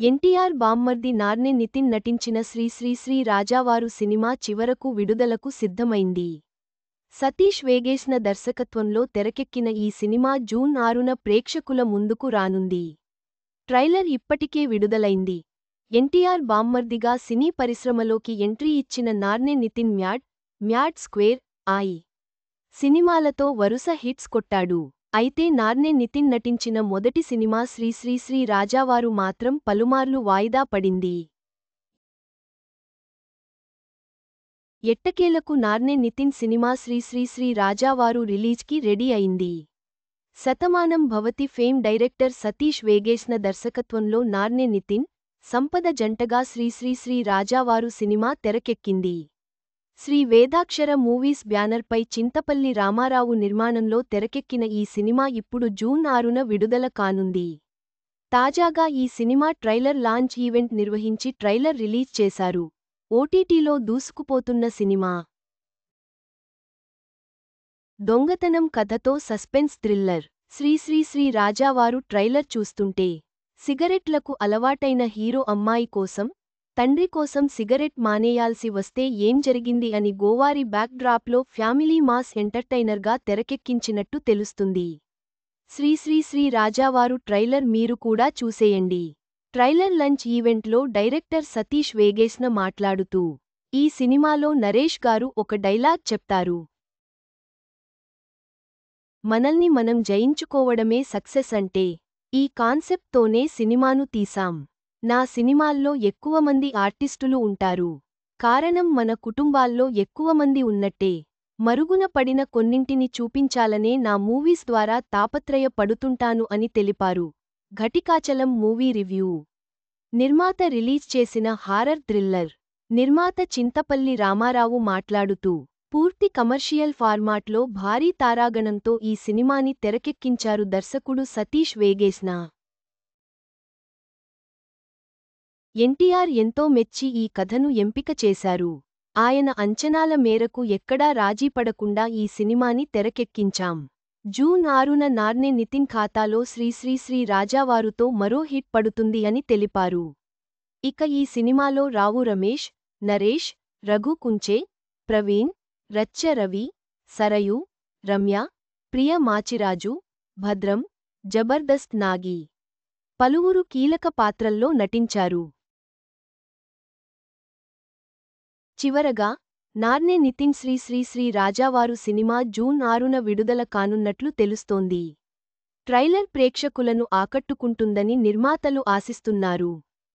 ఎన్టీఆర్ బామ్మర్ది నార్నే నితిన్ నటించిన శ్రీ శ్రీ శ్రీ రాజావారు సినిమా చివరకు విడుదలకు సిద్ధమైంది. సతీష్ వేగేశ్న దర్శకత్వంలో తెరకెక్కిన ఈ సినిమా జూన్ 6న ప్రేక్షకుల ముందుకు రానుంది. ట్రైలర్ ఇప్పటికే విడుదలైంది. ఎన్టీఆర్ బామ్మర్దిగా సినీ పరిశ్రమలోకి ఎంట్రీ ఇచ్చిన నార్నే నితిన్ మ్యాడ్ స్క్వేర్ ఐ సినిమాలతో వరుస హిట్స్ కొట్టాడు. అయితే నార్నే నితిన్ నటించిన మొదటి సినిమా శ్రీ శ్రీ శ్రీ రాజావారు మాత్రం పలుమార్లు వాయిదా పడింది. ఎట్టకేలకు నార్నే నితిన్ సినిమా శ్రీ శ్రీ శ్రీ రాజావారు రిలీజ్కి రెడీ అయింది. శతమానం భవతి ఫేమ్ డైరెక్టర్ సతీష్ వేగేశ్న దర్శకత్వంలో నార్నే నితిన్, సంపద జంటగా శ్రీ శ్రీ శ్రీ రాజావారు సినిమా తెరకెక్కింది. శ్రీ వేదాక్షర మూవీస్ బ్యానర్పై చింతపల్లి రామారావు నిర్మాణంలో తెరకెక్కిన ఈ సినిమా ఇప్పుడు జూన్ 6న విడుదల కానుంది. తాజాగా ఈ సినిమా ట్రైలర్ లాంచ్ ఈవెంట్ నిర్వహించి ట్రైలర్ రిలీజ్ చేశారు. ఓటీటీలో దూసుకుపోతున్న సినిమా దొంగతనం కథతో సస్పెన్స్ థ్రిల్లర్. శ్రీ శ్రీ శ్రీ రాజావారు ట్రైలర్ చూస్తుంటే సిగరెట్లకు అలవాటైన హీరో అమ్మాయి కోసం, తండ్రి కోసం సిగరెట్ మానేయాల్సి వస్తే ఏం జరిగింది అని గోవారి బ్యాక్ డ్రాప్లో ఫ్యామిలీ మాస్ ఎంటర్టైనర్గా తెరకెక్కించినట్టు తెలుస్తుంది. శ్రీ శ్రీ శ్రీ రాజావారు ట్రైలర్ మీరు కూడా చూసేయండి. ట్రైలర్ లాంచ్ ఈవెంట్లో డైరెక్టర్ సతీష్ వేగేశ్న మాట్లాడుతూ, ఈ సినిమాలో నరేష్ గారు ఒక డైలాగ్ చెప్తారు. మనల్ని మనం జయించుకోవడమే సక్సెస్ అంటే. ఈ కాన్సెప్ట్తోనే సినిమాను తీసాం. నా సినిమాల్లో ఎక్కువమంది ఆర్టిస్టులు ఉంటారు. కారణం మన కుటుంబాల్లో ఎక్కువమంది ఉన్నట్టే. మరుగున పడిన కొన్నింటిని చూపించాలనే నా మూవీస్ ద్వారా తాపత్రయ పడుతుంటాను అని తెలిపారు. Ghatikachalam movie review. నిర్మాత రిలీజ్ చేసిన హారర్ థ్రిల్లర్. నిర్మాత చింతపల్లి రామారావు మాట్లాడుతూ, పూర్తి కమర్షియల్ ఫార్మాట్లో భారీ తారాగణంతో ఈ సినిమాని తెరకెక్కించారు దర్శకుడు సతీష్ వేగేశ్న. ఎన్టీఆర్ ఎంతో మెచ్చి ఈ కథను ఎంపిక చేశారు. ఆయన అంచనాల మేరకు ఎక్కడా రాజీపడకుండా ఈ సినిమాని తెరకెక్కించాం. జూన్ 6న నార్నే నితిన్ ఖాతాలో శ్రీ శ్రీ శ్రీ రాజావారుతో మరో హిట్ పడుతుంది అని తెలిపారు. ఇక ఈ సినిమాలో రావు రమేష్, నరేష్, రఘు కుంచే, ప్రవీణ్, రచ్చ రవి, సరయు, రమ్య, ప్రియ మాచిరాజు, భద్రం, జబర్దస్త్ నాగి పలువురు కీలక పాత్రల్లో నటించారు. చివరగా, నార్నే నితిన్ శ్రీ శ్రీ శ్రీ రాజావారు సినిమా జూన్ 6న విడుదల కానున్నట్లు తెలుస్తోంది. ట్రైలర్ ప్రేక్షకులను ఆకట్టుకుంటుందని నిర్మాతలు ఆశిస్తున్నారు.